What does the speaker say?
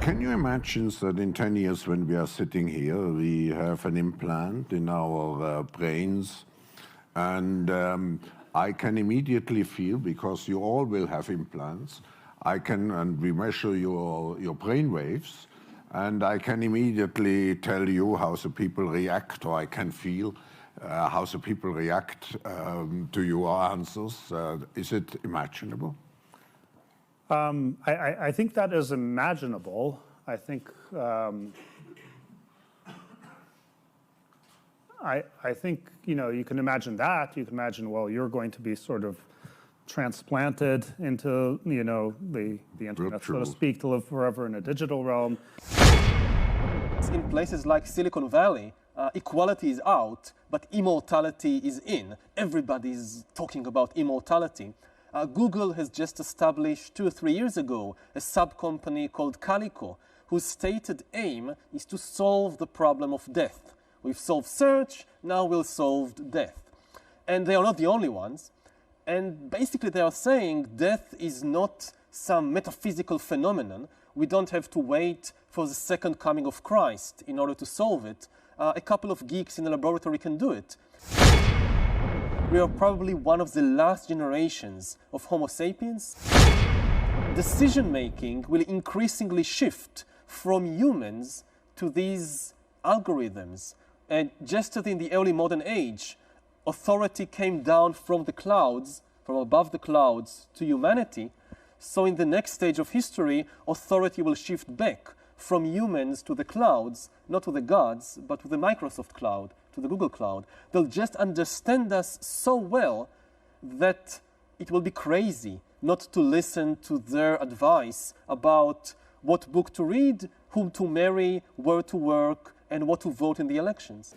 Can you imagine that in 10 years when we are sitting here, we have an implant in our brains, and I can immediately feel, because you all will have implants, and we measure your brain waves, and I can immediately tell you how the people react, or I can feel how the people react to your answers. Is it imaginable? I think that is imaginable. I think I think you can imagine that. You can imagine, well, you're going to be sort of transplanted into the internet, so to speak, to live forever in a digital realm. In places like Silicon Valley, equality is out, but immortality is in. Everybody's talking about immortality. Google has just established 2 or 3 years ago a sub-company called Calico, whose stated aim is to solve the problem of death. We've solved search, now we'll solve death. And they are not the only ones. And basically they are saying death is not some metaphysical phenomenon. We don't have to wait for the second coming of Christ in order to solve it. A couple of geeks in a laboratory can do it. We are probably one of the last generations of Homo sapiens. Decision-making will increasingly shift from humans to these algorithms. And just as in the early modern age, authority came down from the clouds, from above the clouds to humanity, so in the next stage of history, authority will shift back from humans to the clouds, not to the gods, but to the Microsoft cloud, to the Google cloud. They'll just understand us so well that it will be crazy not to listen to their advice about what book to read, whom to marry, where to work, and what to vote in the elections.